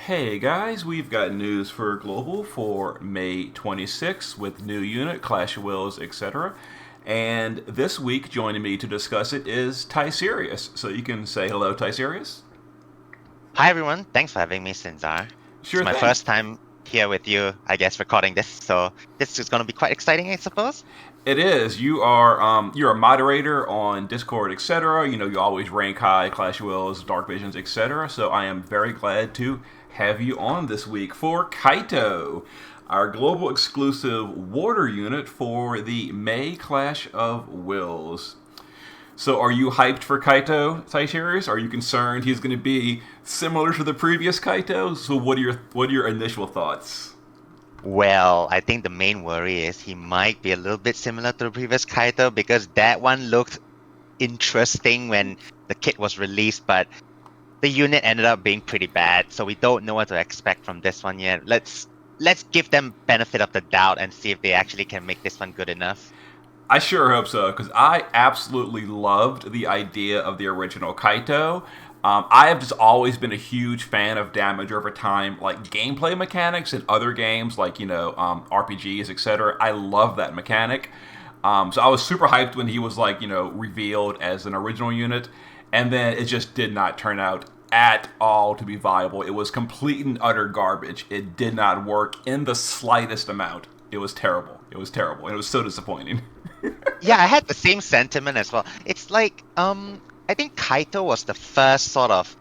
Hey guys, we've got news for Global for May 26th with new unit, Clash of Wills, etc. And this week, joining me to discuss it is Tyserius. So you can say hello, Tyserius. Hi everyone, thanks for having me, Sinzar. It's Sure my thing. first time here with you, I guess, recording this, so this is going to be quite exciting, I suppose. It is. You're a moderator on Discord, etc. You always rank high, Clash of Wills, Dark Visions, etc. So I am very glad to have you on this week for Kaito, our global exclusive water unit for the May Clash of Wills. So are you hyped for Kaito, Titarius? Are you concerned he's going to be similar to the previous Kaito? So what are your initial thoughts? Well, I think the main worry is he might be a little bit similar to the previous Kaito because that one looked interesting when the kit was released, but the unit ended up being pretty bad, so we don't know what to expect from this one yet. Let's give them benefit of the doubt and see if they actually can make this one good enough. I sure hope so, because I absolutely loved the idea of the original Kaito. I have just always been a huge fan of damage over time, like gameplay mechanics in other games, like RPGs, etc. I love that mechanic. So I was super hyped when he was revealed as an original unit, and then it just did not turn out at all to be viable. It was complete and utter garbage. It did not work in the slightest amount. It was terrible. It was terrible, and it was so disappointing. Yeah, I had the same sentiment as well. It's like, I think Kaito was the first sort of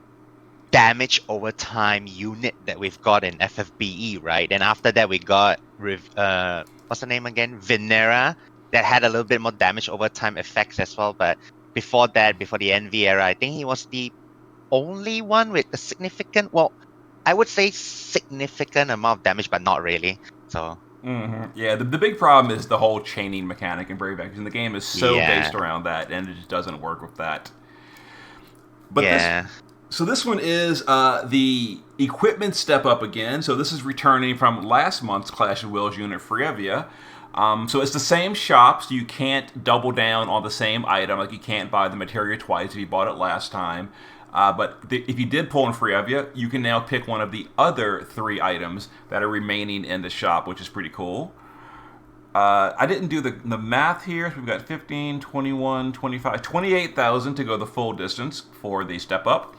damage over time unit that we've got in FFBE, right? And after that, we got what's the name again? Venera, that had a little bit more damage over time effects as well. But before that, before the NV era, I think he was the only one with a significant, well, I would say significant amount of damage, but not really. So Yeah, the big problem is the whole chaining mechanic in Brave Exvius, and the game is so based yeah, around that, and it just doesn't work with that. But this, yeah. so this one is the equipment step up again. So this is returning from last month's Clash of Wills unit, Frievia. So it's the same shop, so you can't double down on the same item. Like you can't buy the materia twice if you bought it last time. If you did pull in Frievia, you can now pick one of the other three items that are remaining in the shop, which is pretty cool. I didn't do the math here. So we've got 15, 21, 25, 28,000 to go the full distance for the step up.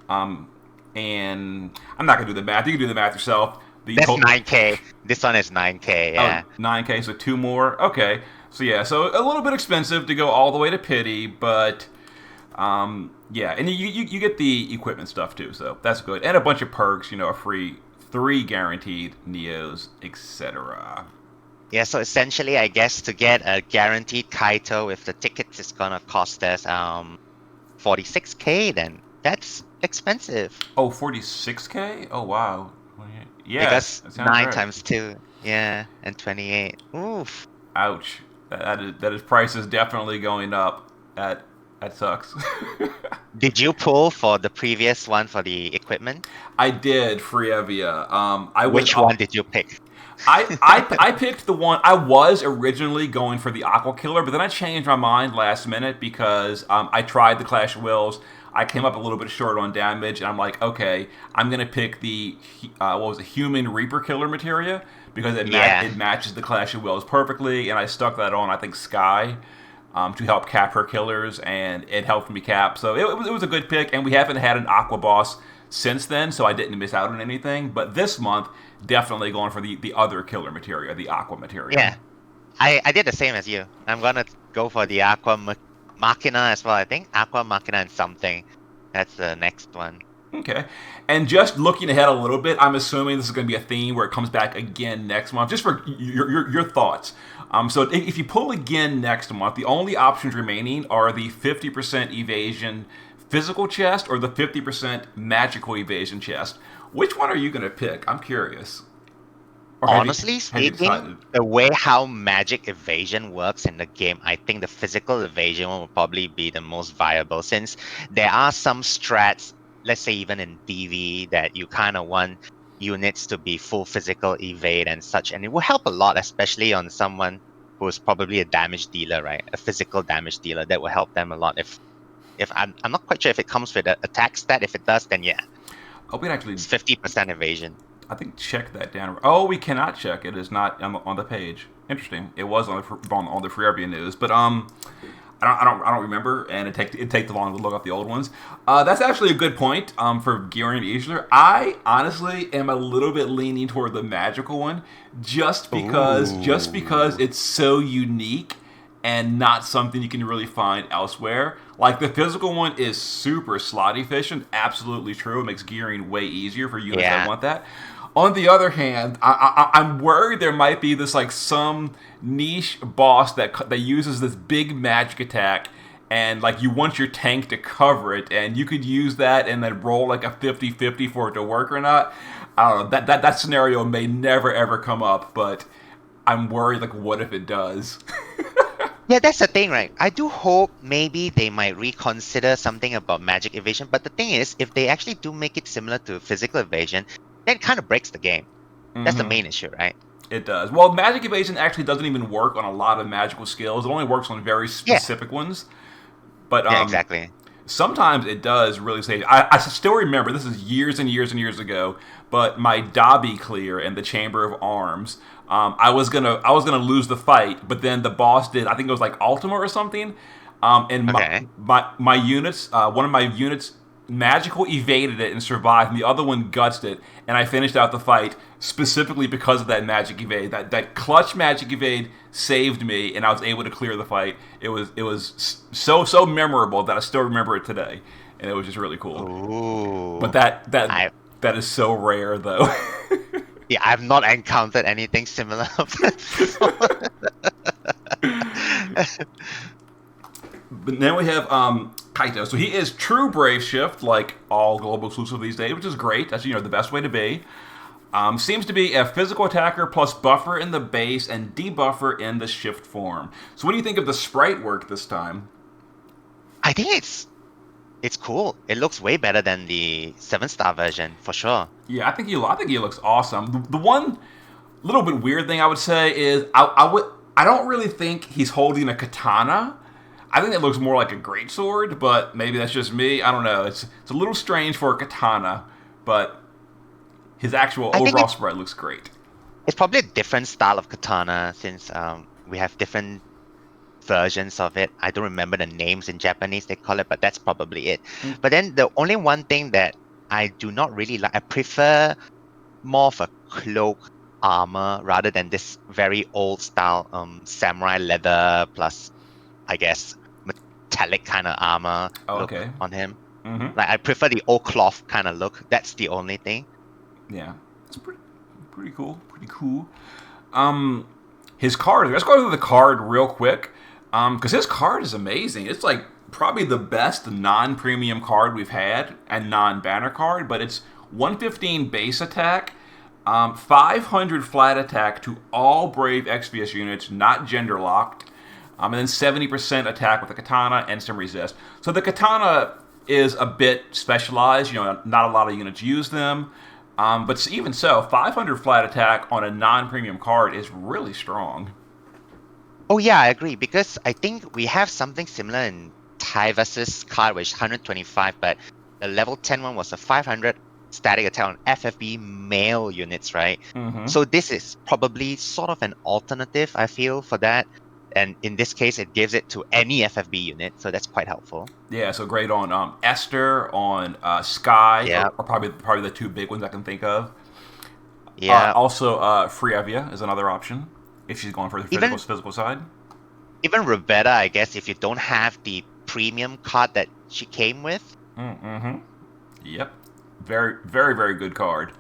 And I'm not going to do the math. You can do the math yourself. That's 9K. This one is 9K, Oh, yeah. 9K, so two more. Okay. So yeah, so a little bit expensive to go all the way to Pity, but yeah, and you get the equipment stuff too, so that's good. And a bunch of perks, a free 3 guaranteed Neos, etc. Yeah, so essentially, I guess to get a guaranteed Kaito with the tickets, it's gonna cost us 46K. Then that's expensive Oh, 46K? Oh, wow. Yes, because that sounds nine right. times two, yeah, and 28. Oof. Ouch. That is price is definitely going up. That sucks. Did you pull for the previous one for the equipment? I did Frievia. I went. Which one did you pick? I picked the one I was originally going for the Aqua Killer, but then I changed my mind last minute because I tried the Clash of Wills. I came up a little bit short on damage, and I'm like, okay, I'm gonna pick the what was it, Human Reaper Killer materia because Yeah, it matches the Clash of Wills perfectly, and I stuck that on. I think Sky. To help cap her killers, and it helped me cap. So it was a good pick, and we haven't had an Aqua boss since then, so I didn't miss out on anything. But this month, definitely going for the other killer materia, the Aqua materia. yeah. I did the same as you. I'm gonna go for the Machina as well. I think Aqua Machina and something. That's the next one. Okay. And just looking ahead a little bit, I'm assuming this is going to be a theme where it comes back again next month. Just for your thoughts. So if you pull again next month, the only options remaining are the 50% evasion physical chest or the 50% magical evasion chest. Which one are you going to pick? I'm curious. Or Honestly have you speaking, decided? the way how magic evasion works in the game, I think the physical evasion one will probably be the most viable since there are some strats, let's say even in DV, that you kind of want units to be full physical evade and such, and it will help a lot, especially on someone who is probably a damage dealer, right? A physical damage dealer that will help them a lot. If I'm not quite sure if it comes with an attack stat. If it does, then yeah. Oh, we can actually, It's 50% evasion. I think, check that down. Oh, we cannot check. It is not on the page. Interesting. It was on the Free News, but I don't remember, and it take too long to look up the old ones. That's actually a good point. For Gearing Easler, I honestly am a little bit leaning toward the magical one, just because it's so unique and not something you can really find elsewhere. Like the physical one is super slot efficient, absolutely true. It makes gearing way easier for units that want that. On the other hand, I'm worried there might be this like some niche boss that uses this big magic attack, and like you want your tank to cover it, and you could use that and then roll like a 50-50 for it to work or not. I don't know. That scenario may never ever come up, but I'm worried like what if it does? Yeah, that's the thing, right? I do hope maybe they might reconsider something about magic evasion, but the thing is, if they actually do make it similar to physical evasion, then it kind of breaks the game. That's the main issue, right? It does. Well, magic evasion actually doesn't even work on a lot of magical skills. It only works on very specific ones. But yeah, exactly. Sometimes it does really save. I still remember, this is years and years and years ago, but my Dobby clear in the Chamber of Arms, I was gonna lose the fight, but then the boss did, I think it was like Ultima or something, and my units, one of my units magical evaded it and survived, and the other one gutsed it, and I finished out the fight specifically because of that magic evade. That clutch magic evade saved me, and I was able to clear the fight. It was so memorable that I still remember it today, and it was just really cool. Ooh. But that is so rare, though. Yeah, I've not encountered anything similar. But then we have Kaito. So he is true Brave Shift, like all global exclusive these days, which is great. That's the best way to be. Seems to be a physical attacker plus buffer in the base and debuffer in the shift form. So what do you think of the sprite work this time? I think it's cool. It looks way better than the 7-star version for sure. Yeah, I think he looks awesome. The one little bit weird thing I would say is I don't really think he's holding a katana. I think it looks more like a greatsword, but maybe that's just me. I don't know. It's a little strange for a katana, but his actual overall sprite looks great. It's probably a different style of katana since we have different versions of it. I don't remember the names in Japanese they call it, but that's probably it. But then the only one thing that I do not really like, I prefer more of a cloak armor rather than this very old style samurai leather plus, I guess, metallic kind of armor look on him. Like I prefer the old cloth kind of look. That's the only thing. Yeah, it's pretty cool. Pretty cool. His card. Let's go through the card real quick, because his card is amazing. It's like probably the best non-premium card we've had and non-banner card. But it's 115 base attack, 500 flat attack to all Brave XVS units, not gender locked, and then 70% attack with the katana and some resist. So the katana is a bit specialized. Not a lot of units use them. But even so, 500 flat attack on a non-premium card is really strong. Oh yeah, I agree, because I think we have something similar in Tyserius card, which is 125, but the level 10 one was a 500 static attack on FFB male units, right? So this is probably sort of an alternative, I feel, for that. And in this case, it gives it to any FFB unit, so that's quite helpful. Yeah, so great on Esther, on Sky, or probably the two big ones I can think of. Yeah. Also, Frievia is another option if she's going for the physical side. Even Revetta, I guess, if you don't have the premium card that she came with. Yep. Very, very, very good card.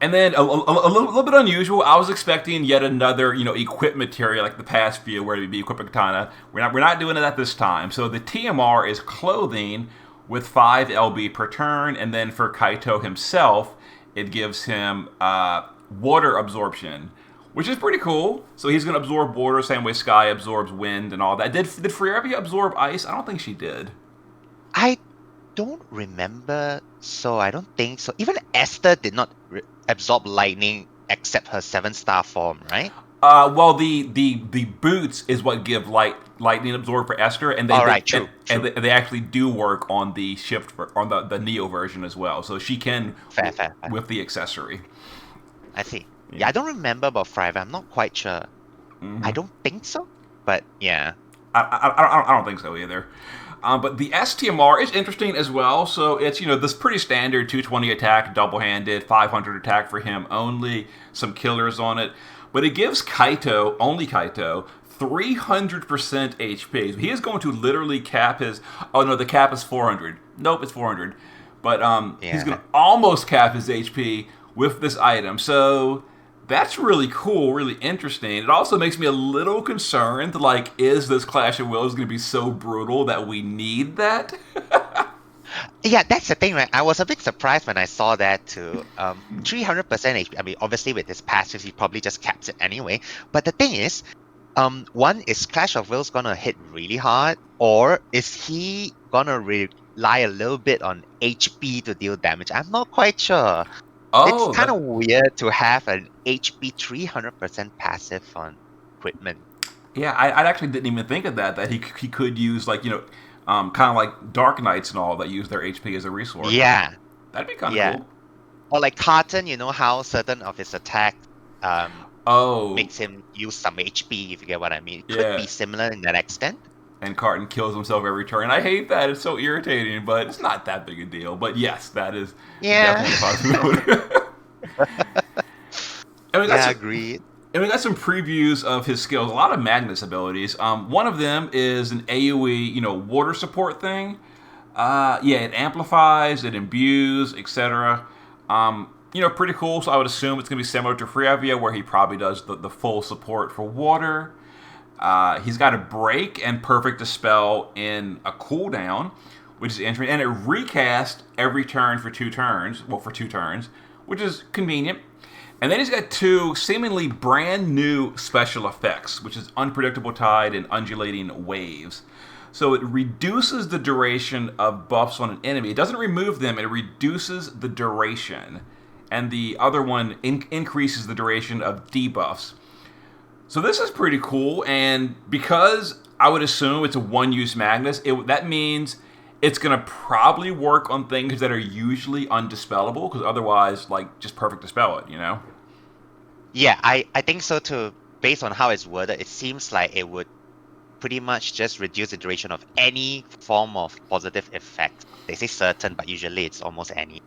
And then a little bit unusual. I was expecting yet another, equip material like the past few, where it would be equip a katana. We're not doing that this time. So the TMR is clothing with 5 LB per turn, and then for Kaito himself, it gives him water absorption, which is pretty cool. So he's going to absorb water, same way Sky absorbs wind and all that. Did Frievia absorb ice? I don't think she did. I don't remember, so I don't think so. Even Esther did not absorb lightning except her 7-star form, right? Well, the boots is what give lightning absorb for Esther, and All right, true, and true. they actually do work on the on the Neo version as well. So she can Fair, fair, fair. with the accessory. I see. Yeah. Yeah, I don't remember about Five. I'm not quite sure. I don't think so, but yeah. I don't think so either. But the STMR is interesting as well. So it's this pretty standard 220 attack, double handed, 500 attack for him only, some killers on it. But it gives Kaito, only Kaito, 300% HP. So he is going to literally cap his. Oh no, the cap is 400. Nope, it's 400. But he's going Yeah. to almost cap his HP with this item. So that's really cool, really interesting. It also makes me a little concerned. Like, is this Clash of Wills going to be so brutal that we need that? Yeah, that's the thing, right? I was a bit surprised when I saw that too. 300% HP. I mean, obviously with his passive, he probably just caps it anyway. But the thing is, one, is Clash of Wills gonna hit really hard, or is he gonna rely a little bit on HP to deal damage? I'm not quite sure. It's Oh, kind of weird to have an HP 300% passive on equipment. yeah. I actually didn't even think of that. That he could use like kind of like Dark Knights and all that use their HP as a resource. Yeah, That'd be kind of yeah. cool. Or like Carton, you know how certain of his attacks Oh, makes him use some HP, if you get what I mean. It could yeah. be similar in that extent. And Carton kills himself every turn. I hate that. It's so irritating, but it's not that big a deal. But yes, that is Yeah. definitely a possibility. and we got Yeah, some, agreed. and we got some previews of his skills. A lot of Magnus abilities. One of them is an AOE, water support thing. Yeah, it amplifies, it imbues, etc. Pretty cool. So I would assume it's gonna be similar to Frievia, where he probably does the full support for water. He's got a break and perfect dispel in a cooldown, which is interesting, and it recast every turn for 2 turns. Well, for 2 turns, which is convenient. And then he's got two seemingly brand new special effects, which is unpredictable tide and undulating waves. So it reduces the duration of buffs on an enemy. It doesn't remove them; it reduces the duration. And the other one increases the duration of debuffs. So this is pretty cool, and because I would assume it's a one-use Magnus, that means it's going to probably work on things that are usually undispellable, because otherwise, like, just perfect dispel it. Yeah, I think so too. Based on how it's worded, it seems like it would pretty much just reduce the duration of any form of positive effect. They say certain, but usually it's almost any.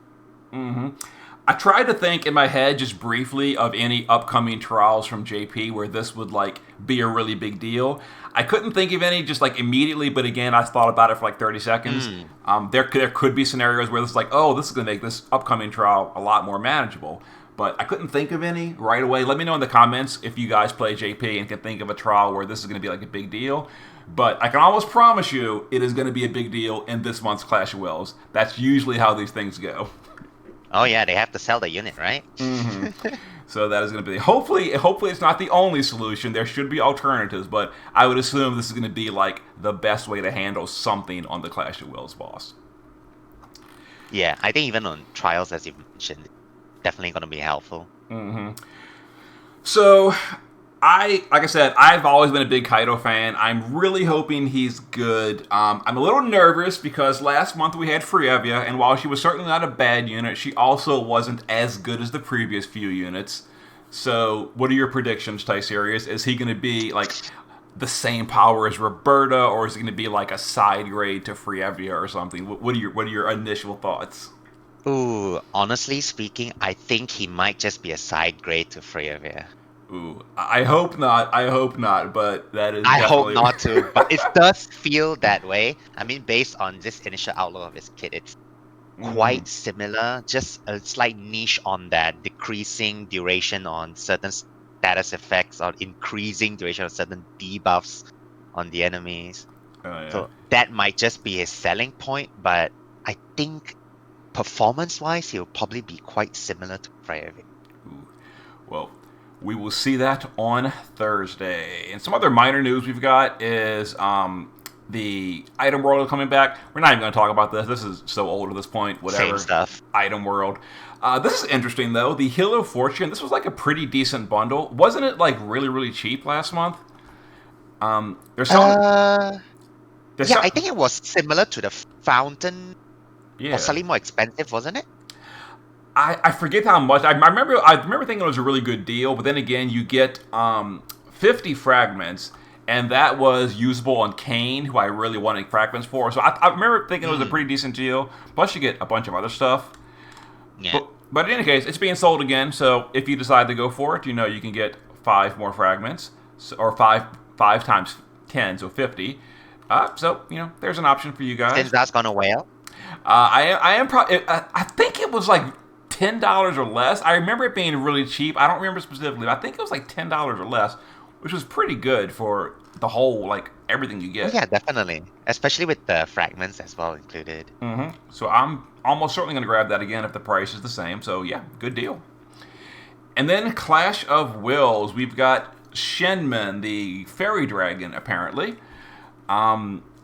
I tried to think in my head just briefly of any upcoming trials from JP where this would like be a really big deal. I couldn't think of any just like immediately, but again, I thought about it for like 30 seconds. There could be scenarios where this is like, oh, this is going to make this upcoming trial a lot more manageable. But I couldn't think of any right away. Let me know in the comments if you guys play JP and can think of a trial where this is going to be like a big deal. But I can almost promise you it is going to be a big deal in this month's Clash of Wills. That's usually how these things go. Oh yeah, they have to sell the unit, right? So that is going to be hopefully it's not the only solution. There should be alternatives, but I would assume this is going to be like the best way to handle something on the Clash of Wills boss. Yeah, I think even on trials, as you mentioned, definitely going to be helpful. So like I said, I've always been a big Kaito fan. I'm really hoping he's good. I'm a little nervous because last month we had Frievia, and while she was certainly not a bad unit, she also wasn't as good as the previous few units. So, what are your predictions, Tyserius? Is he going to be like the same power as Roberta, or is he going to be like a side grade to Frievia or something? What are your initial thoughts? Ooh, honestly speaking, I think he might just be a side grade to Freyavia. Ooh, I hope not. I hope not. But that is I hope definitely. not to, but it does feel that way. I mean, based on this initial outlook of his kit, it's quite similar, just a slight niche on that decreasing duration on certain status effects, or increasing duration of certain debuffs on the enemies. Oh, yeah. So that might just be his selling point, but I think performance-wise, he'll probably be quite similar to Freyavik. Well, we will see that on Thursday. And some other minor news we've got is The item world is coming back. We're not even going to talk about this. This is so old at this point. Whatever. Same stuff. Item world. This is interesting though. The Hill of Fortune. This was like a pretty decent bundle. Wasn't it like really really cheap last month? There's some. I think it was similar to the Fountain. Yeah. Or slightly more expensive, wasn't it? I forget how much. I remember thinking it was a really good deal, but then again, you get 50 fragments, and that was usable on Kane, who I really wanted fragments for. So I remember thinking it was a pretty decent deal. Plus, you get a bunch of other stuff. Yeah. But in any case, it's being sold again. So if you decide to go for it, you can get 5 more fragments, or five times 10, so 50. So there's an option for you guys. Since that's gone away out. I think it was like $10 or less. I remember it being really cheap. I don't remember specifically, but I think it was like $10 or less, which was pretty good for the whole, like, everything you get. Oh, yeah, definitely. Especially with the fragments as well included. Mm-hmm. So I'm almost certainly going to grab that again if the price is the same. So yeah, good deal. And then Clash of Wills. We've got Shenmue, the fairy dragon, apparently.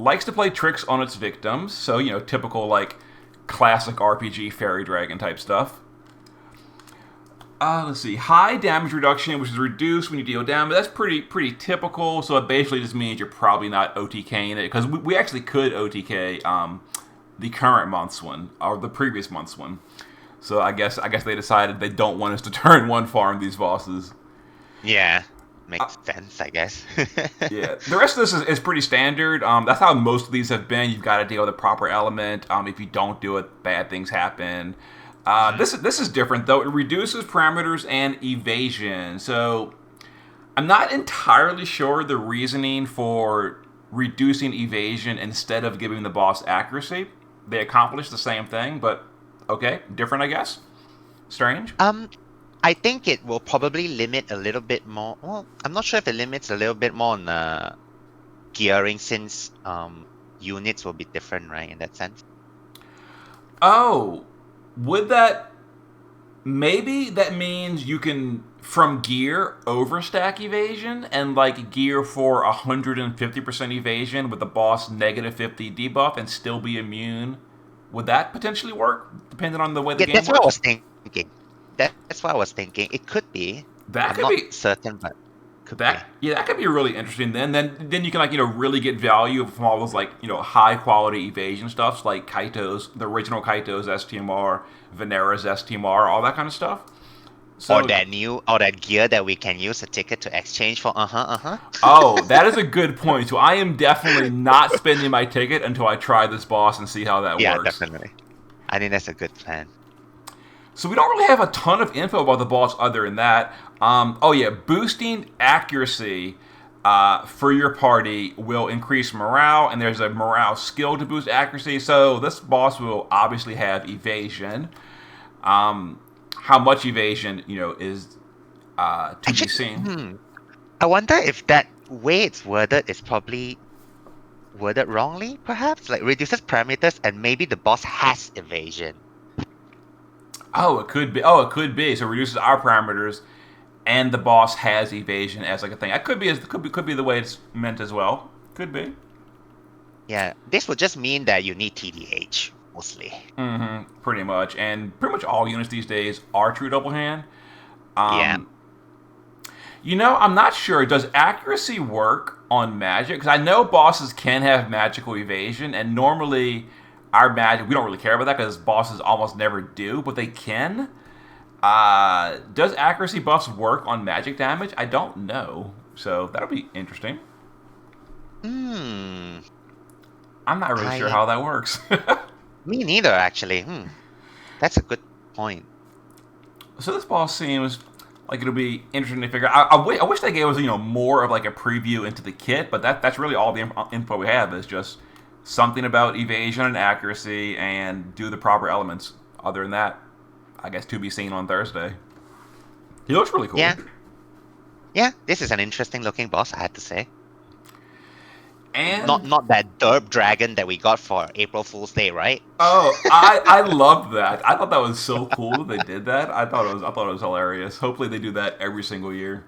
Likes to play tricks on its victims, so typical like classic RPG fairy dragon type stuff. Let's see, high damage reduction, which is reduced when you deal damage. That's pretty typical. So it basically just means you're probably not OTKing it, because we actually could OTK the current month's one or the previous month's one. So I guess they decided they don't want us to turn one farm these bosses. Yeah. Makes sense, I guess. Yeah, the rest of this is pretty standard. That's how most of these have been. You've got to deal with a proper element. If you don't do it, bad things happen. This is different though. It reduces parameters and evasion. So I'm not entirely sure the reasoning for reducing evasion instead of giving the boss accuracy. They accomplish the same thing, but okay, different, I guess. Strange. I think it will probably limit a little bit more. Well, I'm not sure if it limits a little bit more on gearing, since units will be different, right, in that sense. Oh, would that... Maybe that means you can, from gear, overstack evasion, and like gear for 150% evasion with the boss negative 50 debuff and still be immune. Would that potentially work, depending on the way the game works? That's what I was thinking. That's what I was thinking. It could be. That I'm could not be certain, but could be. Yeah, that could be really interesting. Then you can really get value from all those high quality evasion stuff, like Kaito's, the original Kaito's STMR, Venera's STMR, all that kind of stuff. So, or that gear that we can use a ticket to exchange for. Oh, that is a good point. So I am definitely not spending my ticket until I try this boss and see how that works. Yeah, definitely. I think that's a good plan. So we don't really have a ton of info about the boss other than that. Boosting accuracy for your party will increase morale, and there's a morale skill to boost accuracy. So this boss will obviously have evasion. How much evasion, is to be seen. I wonder if that way it's worded is probably worded wrongly, perhaps? Like reduces parameters and maybe the boss has evasion. Oh, it could be. So it reduces our parameters, and the boss has evasion as like a thing. That could be the way it's meant as well. Could be. Yeah, this would just mean that you need TDH mostly. Mm-hmm. Pretty much, and pretty much all units these days are true double hand. Yeah. I'm not sure. Does accuracy work on magic? Because I know bosses can have magical evasion, and normally our magic, we don't really care about that because bosses almost never do, but they can. Does accuracy buffs work on magic damage? I don't know. So that'll be interesting. I'm not really sure how that works. Me neither, actually. That's a good point. So this boss seems like it'll be interesting to figure out. I wish they gave us, more of like a preview into the kit, but that's really all the info we have is just something about evasion and accuracy and do the proper elements. Other than that, I guess to be seen on Thursday. He looks really cool. Yeah, this is an interesting looking boss, I had to say. And not that derp dragon that we got for April Fool's Day, right? Oh, I loved that. I thought that was so cool that they did that. I thought it was hilarious. Hopefully they do that every single year.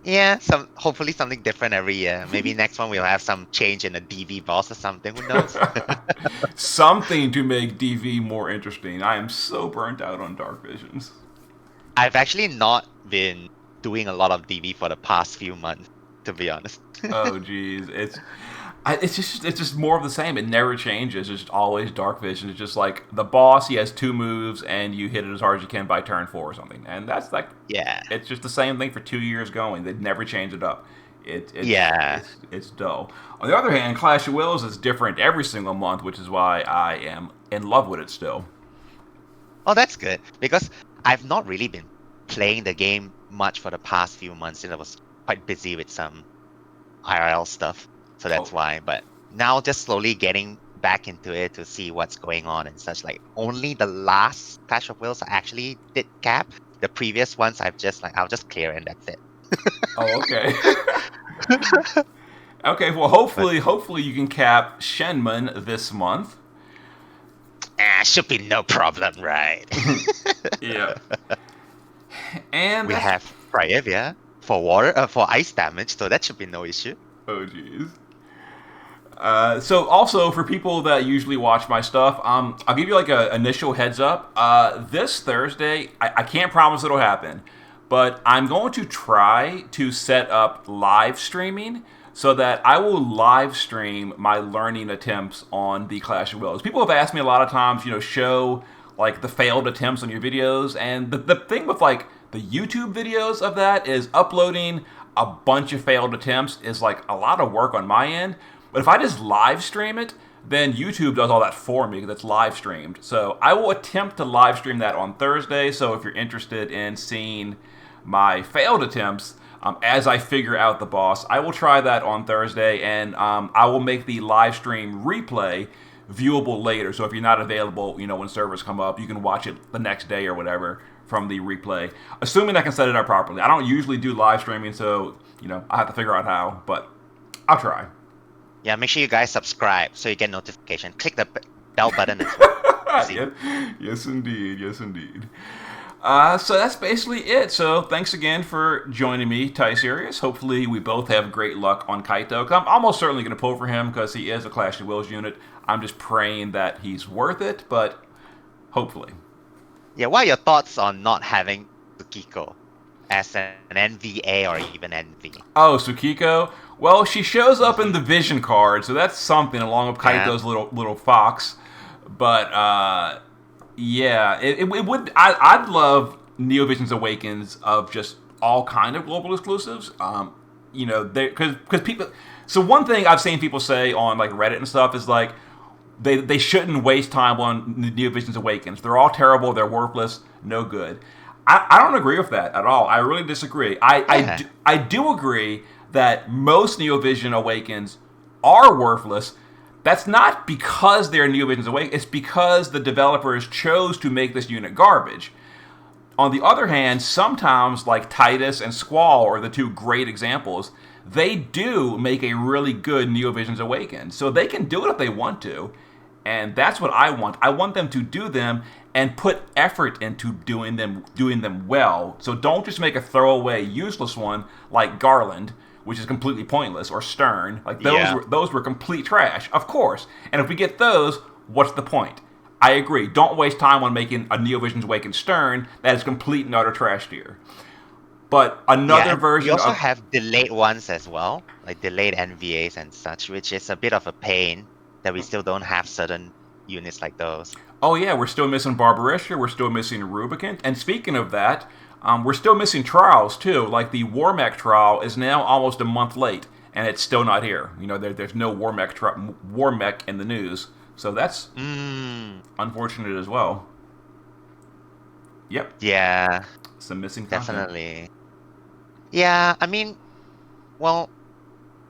Yeah, hopefully something different every year. Maybe next one we'll have some change in the DV boss or something. Who knows? Something to make DV more interesting. I am so burnt out on Dark Visions. I've actually not been doing a lot of DV for the past few months, to be honest. Oh, geez, it's just more of the same. It never changes. It's just always Dark Vision. It's just like the boss. He has two moves, and you hit it as hard as you can by turn 4 or something. And that's like, Yeah. it's just the same thing for 2 years going. They never change it up. Yeah. It's dull. On the other hand, Clash of Wills is different every single month, which is why I am in love with it still. Oh, that's good because I've not really been playing the game much for the past few months since I was quite busy with some IRL stuff. So that's Oh, why. But now just slowly getting back into it to see what's going on and such. Like only the last Clash of Wills I actually did cap. The previous ones I'll just clear and that's it. oh, okay. Okay, well, But hopefully you can cap Shenmue this month. should be no problem, right? Yeah. And We that's have Fryevia for water for ice damage, so that should be no issue. oh geez. So also for people that usually watch my stuff, I'll give you like a initial heads up. This Thursday, I can't promise it'll happen, but I'm going to try to set up live streaming so that I will live stream my learning attempts on the Clash of Wills. People have asked me a lot of times, show like the failed attempts on your videos, and the thing with like the YouTube videos of that is uploading a bunch of failed attempts is like a lot of work on my end. But if I just live stream it, then YouTube does all that for me because it's live streamed. So I will attempt to live stream that on Thursday. So if you're interested in seeing my failed attempts as I figure out the boss, I will try that on Thursday, and I will make the live stream replay viewable later. So if you're not available, when servers come up, you can watch it the next day or whatever from the replay, assuming I can set it up properly. I don't usually do live streaming, so I have to figure out how, but I'll try. Yeah, make sure you guys subscribe so you get notification. Click the bell button as well. Easy. Yes, indeed. Yes, indeed. So that's basically it. So thanks again for joining me, Tyserius. Hopefully we both have great luck on Kaito. 'Cause I'm almost certainly going to pull for him because he is a Clash of Wills unit. I'm just praying that he's worth it, but hopefully. Yeah, what are your thoughts on not having Tsukiko as an NVA or even NV? Oh, Tsukiko. Well, she shows up in the vision card, so that's something along with Yeah. Kaito's little fox. But yeah, it would. I'd love Neo Visions Awakens of just all kind of global exclusives. Because people. So one thing I've seen people say on like Reddit and stuff is like they shouldn't waste time on Neo Visions Awakens. They're all terrible. They're worthless. No good. I don't agree with that at all. I really disagree. Yeah. I do agree that most Neo Vision Awakens are worthless. That's not because they're Neo Visions Awakens. It's because the developers chose to make this unit garbage. On the other hand, sometimes, like Titus and Squall are the two great examples, they do make a really good Neo Visions Awakens. So they can do it if they want to. And that's what I want. I want them to do them and put effort into doing them well. So don't just make a throwaway, useless one like Garland, which is completely pointless, or Stern. Like Yeah. those were complete trash, of course. And if we get those, what's the point? I agree. Don't waste time on making a Neo Visions Awakens Stern that is complete and utter trash tier. But another and version we also of have delayed ones as well, like delayed NVAs and such, which is a bit of a pain that we still don't have certain units like those. oh yeah, we're still missing Barbarisha, we're still missing Rubicant, and speaking of that, we're still missing trials too. Like the Warmech trial is now almost a month late, and it's still not here. There's no Warmech in the news, so that's unfortunate as well. Yep, Yeah, some missing content. definitely. Yeah, I mean, well,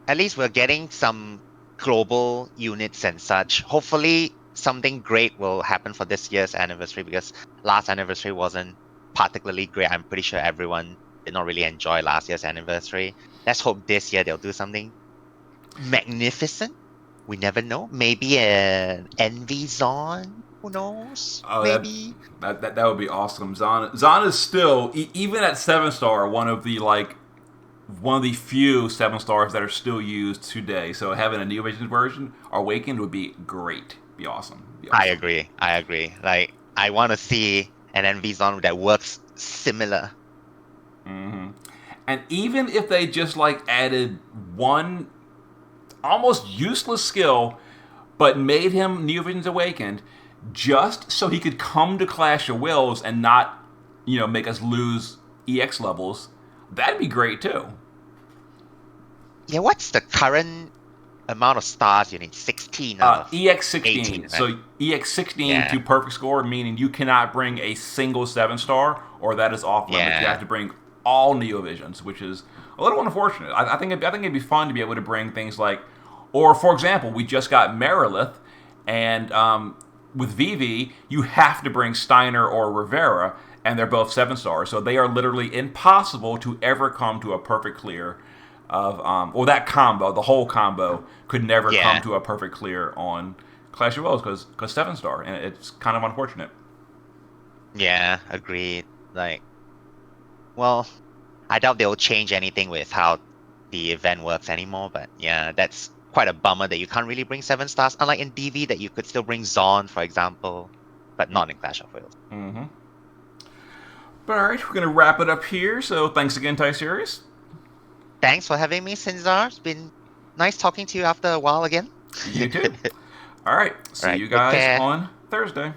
at least we're getting some global units and such. Hopefully, something great will happen for this year's anniversary because last anniversary wasn't particularly great. I'm pretty sure everyone did not really enjoy last year's anniversary. Let's hope this year they'll do something magnificent. We never know. Maybe an Envy Zone. Who knows? Oh, Maybe. that would be awesome. Zon is still even at 7-star one of the like one of the few 7 stars that are still used today. So having a Neovision version Awakened would be great. Be awesome. Be I awesome. agree. I agree. Like, I want to see an NV Zone that works similar. And even if they just like added one almost useless skill, but made him Neovision's Awakened, just so he could come to Clash of Wills and not, make us lose EX levels, that'd be great too. Yeah, what's the current amount of stars you need? 16 out of EX 16. 18, right? So EX 16 Yeah. to perfect score, meaning you cannot bring a single 7-star, or that is off limits. Yeah. You have to bring all Neovisions, which is a little unfortunate. I think it'd be fun to be able to bring things like, or for example, we just got Merilith, and with VV, you have to bring Steiner or Rivera, and they're both 7-stars. So they are literally impossible to ever come to a perfect clear of, or that combo, the whole combo could never Yeah. come to a perfect clear on Clash of Wills because 7-star, and it's kind of unfortunate. Yeah, agreed. Like, well, I doubt they'll change anything with how the event works anymore, but yeah, that's quite a bummer that you can't really bring 7 stars, unlike in DV that you could still bring Zon, for example, but not in Clash of Wills. But all right, we're going to wrap it up here. So thanks again, Tyserius. Thanks for having me, Sinzar. It's been nice talking to you after a while again. You too. All right, see All right, you take guys care. on Thursday.